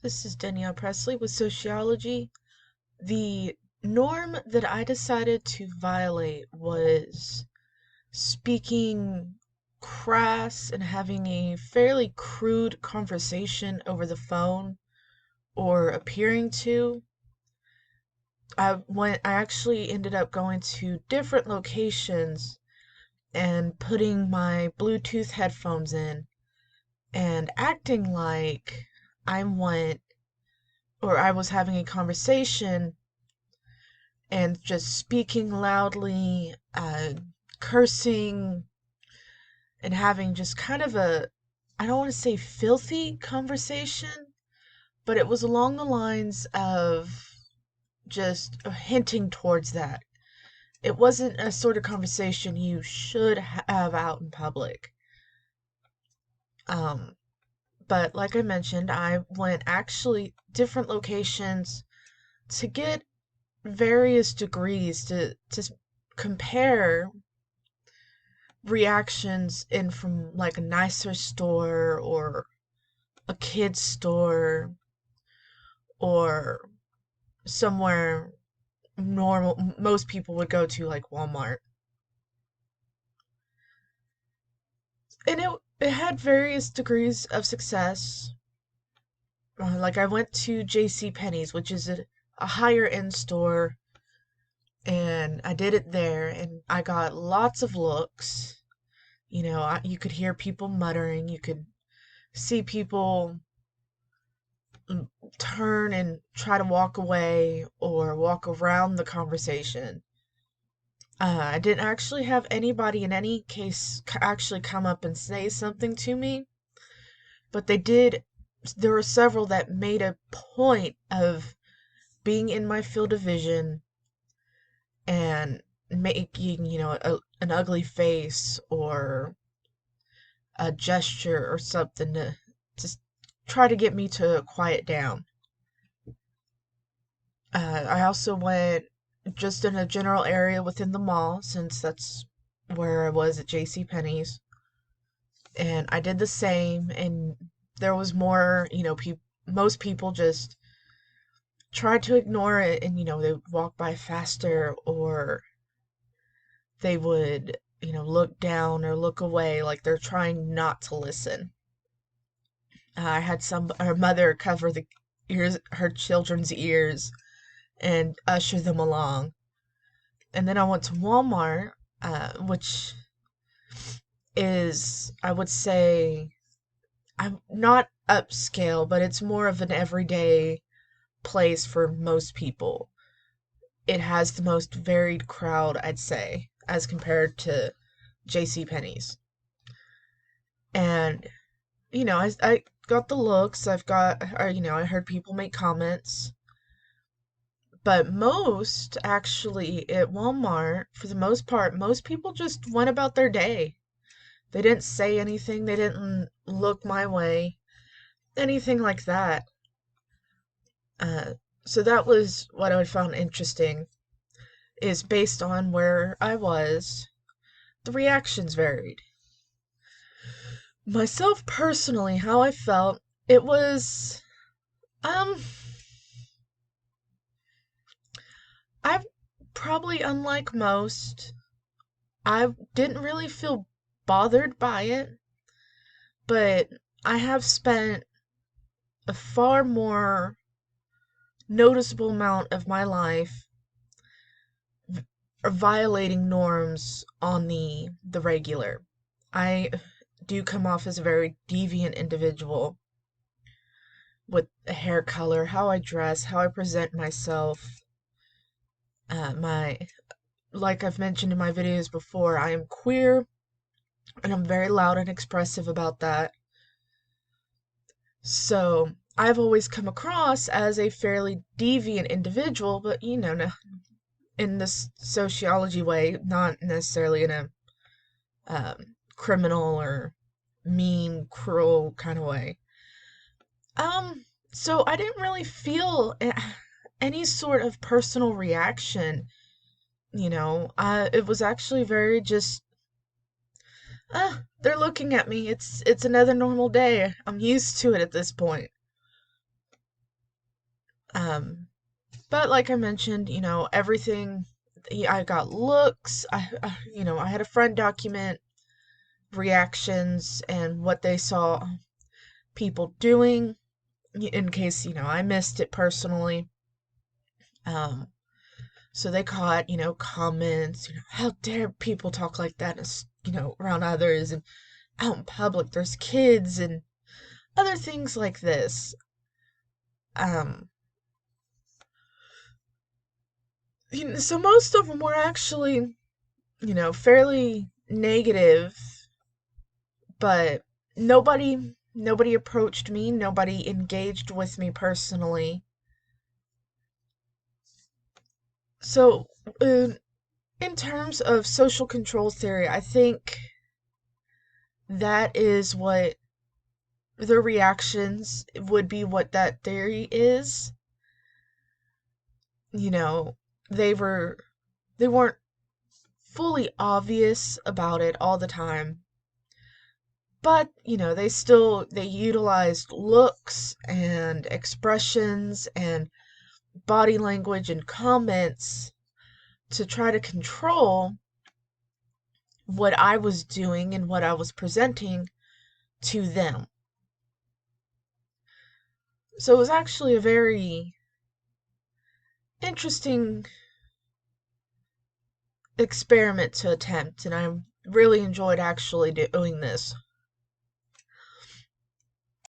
This is Danielle Presley with Sociology. The norm that I decided to violate was speaking crass and having a fairly crude conversation over the phone or appearing to. I actually ended up going to different locations and putting my Bluetooth headphones in and acting like I went or I was having a conversation and just speaking loudly, cursing, and having just kind of I don't want to say filthy conversation, but it was along the lines of just hinting towards that. It wasn't a sort of conversation you should have out in public. Um, but like I mentioned, I went actually different locations to get various degrees to compare reactions in from like a nicer store or a kid's store or somewhere normal most people would go to like Walmart. And it had various degrees of success. Like I went to J.C. Penney's, which is a higher end store, and I did it there and I got lots of looks. You could hear people muttering, you could see people turn and try to walk away or walk around the conversation. I didn't actually have anybody in any case actually come up and say something to me, but they did. There were several that made a point of being in my field of vision and making, an ugly face or a gesture or something to just try to get me to quiet down. I also went just in a general area within the mall since that's where I was at J.C. Penney's, and I did the same. And there was more, most people just tried to ignore it, and they would walk by faster or they would, look down or look away like they're trying not to listen. I had her mother cover the ears, her children's ears, and usher them along. And then I went to Walmart, which is, I would say, I'm not upscale, but it's more of an everyday place for most people. It has the most varied crowd, I'd say, as compared to J.C. Penney's. And, I got the looks, I heard people make comments. But most, actually, at Walmart, for the most part, most people just went about their day. They didn't say anything, they didn't look my way, anything like that. So that was what I found interesting, is based on where I was, the reactions varied. Myself personally, how I felt, it was, um, I probably, unlike most, I didn't really feel bothered by it, but I have spent a far more noticeable amount of my life violating norms on the regular. I do come off as a very deviant individual with a hair color, how I dress, how I present myself. My Like I've mentioned in my videos before, I am queer and I'm very loud and expressive about that. So I've always come across as a fairly deviant individual, but no, in this sociology way, not necessarily in a criminal or mean, cruel kind of way. So I didn't really feel any sort of personal reaction. It was actually very just, they're looking at me. It's another normal day. I'm used to it at this point. Um, but like I mentioned, everything, I got looks. I had a friend document reactions and what they saw people doing in case, I missed it personally. Um, so they caught, comments, how dare people talk like that, around others and out in public. There's kids and other things like this. Um, so most of them were actually, fairly negative, but nobody approached me, nobody engaged with me personally. So, in terms of social control theory, I think that is what the reactions would be, what that theory is. You know, they were they weren't fully obvious about it all the time. But, they utilized looks and expressions and body language and comments to try to control what I was doing and what I was presenting to them. So it was actually a very interesting experiment to attempt, and I really enjoyed actually doing this.